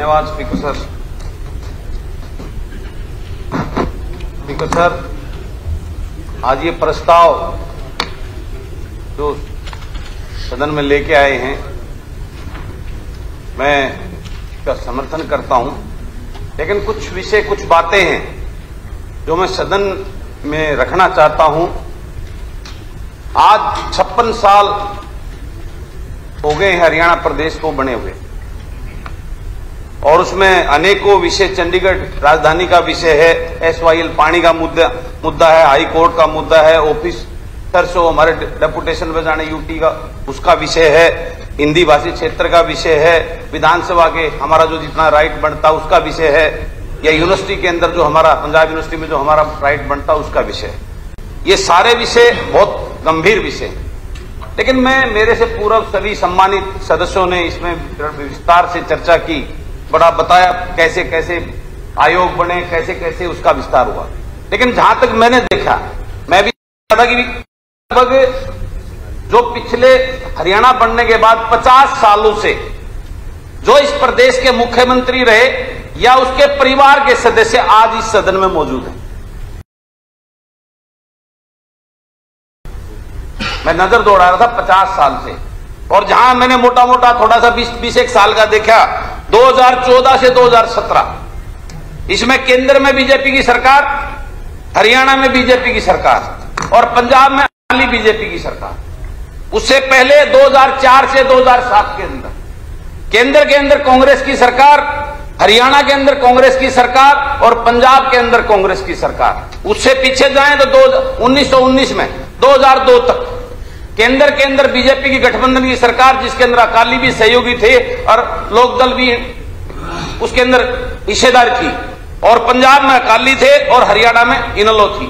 धन्यवाद speaker sir. Speaker sir, आज ये प्रस्ताव जो सदन में लेके आए हैं, मैं इसका समर्थन करता हूं, लेकिन कुछ विषय, कुछ बातें हैं जो मैं सदन में रखना चाहता हूं। आज 56 साल हो गए हरियाणा प्रदेश को बने हुए, और उसमें अनेकों विषय, चंडीगढ़ राजधानी का विषय है, SYL पानी का मुद्दा है, हाई कोर्ट का मुद्दा है, ऑफिसर से हमारे डेपुटेशन पे जाने यूटी का उसका विषय है, हिंदी भाषी क्षेत्र का विषय है, विधानसभा के हमारा जो जितना राइट बनता उसका विषय है, या यूनिवर्सिटी के अंदर जो हमारा पंजाब यूनिवर्सिटी में जो हमारा राइट बनता उसका विषय है। ये सारे विषय बहुत गंभीर विषय हैं, लेकिन मेरे से पूर्व सभी सम्मानित सदस्यों ने इसमें विस्तार से चर्चा की, बड़ा बताया कैसे कैसे आयोग बने, कैसे कैसे उसका विस्तार हुआ। लेकिन जहां तक मैंने देखा, मैं भी था कि लगभग जो पिछले हरियाणा बनने के बाद 50 सालों से जो इस प्रदेश के मुख्यमंत्री रहे या उसके परिवार के सदस्य आज इस सदन में मौजूद हैं। मैं नजर दौड़ा रहा था 50 साल से, और जहां मैंने मोटा मोटा थोड़ा सा 20 साल का देखा, 2014 से 2017, इसमें केंद्र में बीजेपी की सरकार, हरियाणा में बीजेपी की सरकार और पंजाब में अकाली बीजेपी की सरकार। उससे पहले 2004 से 2007 के अंदर केंद्र के अंदर कांग्रेस की सरकार, हरियाणा के अंदर कांग्रेस की सरकार और पंजाब के अंदर कांग्रेस की सरकार। उससे पीछे जाएं तो 1919 में 2002 तक केंद्र के अंदर बीजेपी की गठबंधन की सरकार, जिसके अंदर अकाली भी सहयोगी थे और लोकदल भी उसके अंदर हिस्सेदार थी, और पंजाब में अकाली थे और हरियाणा में इनेलो थी,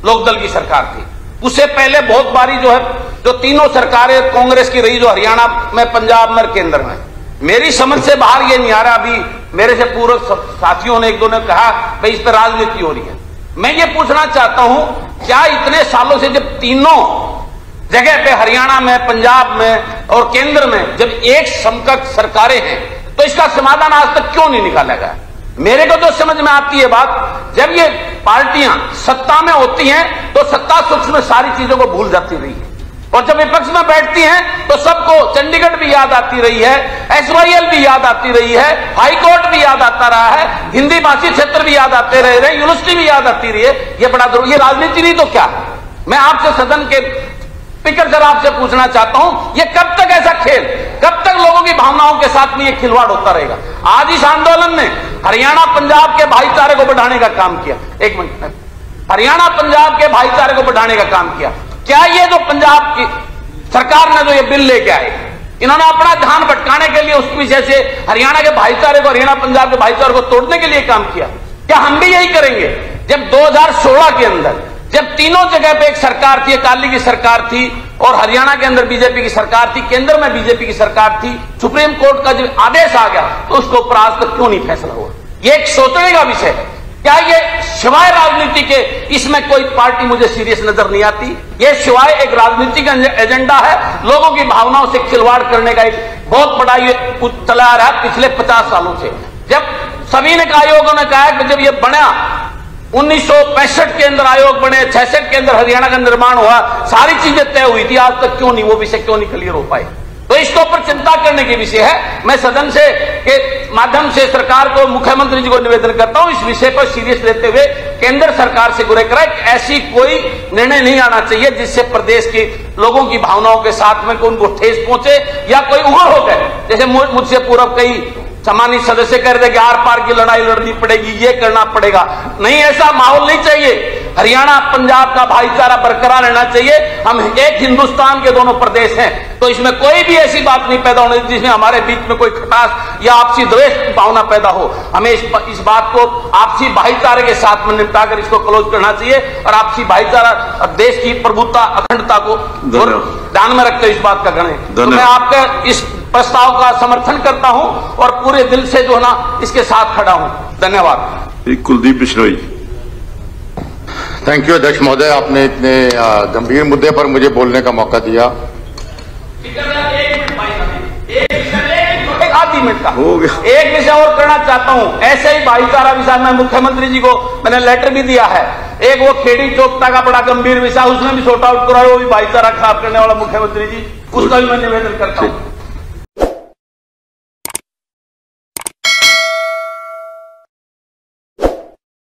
लोकदल की सरकार थी। उससे पहले बहुत बारी जो तीनों सरकारें कांग्रेस की रही, जो हरियाणा में, पंजाब में, केंद्र में। मेरी समझ से बाहर ये नहीं आ रहा। अभी मेरे से पूर्व साथियों ने, एक दो ने कहा भाई इस पर राजनीति हो रही है। मैं ये पूछना चाहता हूं, क्या इतने सालों से जब तीनों जगह पे, हरियाणा में, पंजाब में और केंद्र में, जब एक समकक्ष सरकारें हैं, तो इसका समाधान आज तक क्यों नहीं निकाला गया? मेरे को तो समझ में आती है बात, जब ये पार्टियां सत्ता में होती हैं तो सत्ता सुख में सारी चीजों को भूल जाती रही है, और जब विपक्ष में बैठती हैं तो सबको चंडीगढ़ भी याद आती रही है, SYL भी याद आती रही है, हाई कोर्ट भी याद आता रहा है, हिंदी भाषी क्षेत्र भी याद आते रहे, यूनिवर्सिटी भी याद आती रही है। ये बड़ा जरूरी, ये राजनीति नहीं तो क्या है? मैं आपसे सदन के स्पीकर सर आपसे पूछना चाहता हूं, ये कब तक ऐसा खेल, कब तक लोगों की भावनाओं के साथ में ये खिलवाड़ होता रहेगा? आज इस आंदोलन ने हरियाणा पंजाब के भाईचारे को बढ़ाने का काम किया। एक मिनट, हरियाणा पंजाब के भाईचारे को बढ़ाने का काम किया। क्या ये जो पंजाब की सरकार ने जो ये बिल लेके आए, इन्होंने अपना ध्यान भटकाने के लिए उस विषय से हरियाणा के भाईचारे को, हरियाणा पंजाब के भाईचारे को तोड़ने के लिए काम किया? क्या हम भी यही करेंगे? जब 2016 के अंदर, जब तीनों जगह पे एक सरकार थी, अकाली की सरकार थी और हरियाणा के अंदर बीजेपी की सरकार थी, केंद्र में बीजेपी की सरकार थी, सुप्रीम कोर्ट का जब आदेश आ गया तो उसके ऊपर आज तक क्यों नहीं फैसला हुआ? ये एक सोचने का विषय है। क्या ये सिवाय राजनीति के इसमें कोई पार्टी मुझे सीरियस नजर नहीं आती? ये सिवाय एक राजनीतिक एजेंडा है, लोगों की भावनाओं से खिलवाड़ करने का एक बहुत बड़ा ये चला आ रहा है पिछले 50 सालों से। जब सभी ने आयोगों ने कहा कि जब ये बना 1965 के अंदर आयोग बने, 66 के अंदर हरियाणा का निर्माण हुआ, सारी चीजें तय हुई थी, आज तक क्यों नहीं, वो विषय क्यों नहीं क्लियर हो पाए? तो इसके ऊपर चिंता करने के विषय है। मैं सदन से के माध्यम से सरकार को, मुख्यमंत्री जी को निवेदन करता हूं, इस विषय पर सीरियस लेते हुए केंद्र सरकार से गुहार कराए, ऐसी कोई निर्णय नहीं आना चाहिए जिससे प्रदेश के लोगों की भावनाओं के साथ में उनको ठेस पहुंचे या कोई उग्र हो गए। जैसे मुझसे पूर्व कई सम्मानित सदस्य कह रहे थे कि आर पार की लड़ाई लड़नी पड़ेगी, ये करना पड़ेगा। नहीं, ऐसा माहौल नहीं चाहिए। हरियाणा पंजाब का भाईचारा बरकरार रहना चाहिए। हम एक हिंदुस्तान के दोनों प्रदेश हैं, तो इसमें कोई भी ऐसी बात नहीं पैदा होनी जिसमें हमारे बीच में कोई खटास या आपसी द्वेष भावना पैदा हो। हमें इस बात को आपसी भाईचारे के साथ में निपटाकर इसको क्लोज करना चाहिए, और आपसी भाईचारा देश की प्रभुता, अखंडता को ध्यान में रखते इस बात का गणें। तो मैं आपका इस प्रस्ताव का समर्थन करता हूं और पूरे दिल से जो है ना इसके साथ खड़ा हूं। धन्यवाद। कुलदीप बिश्नोई। थैंक यू अध्यक्ष महोदय, आपने इतने गंभीर मुद्दे पर मुझे बोलने का मौका दिया। एक आधी मिनट का। हो गया। एक विषय और करना चाहता हूं, ऐसे ही भाईचारा विषय में मुख्यमंत्री जी को मैंने लेटर भी दिया है। एक वो खेड़ी चौकता का बड़ा गंभीर विषय, उसमें भी सॉर्ट आउट कराओ, वो भी भाईचारा खराब करने वाला मुख्यमंत्री जी, उसका भी मैं निवेदन करता हूं।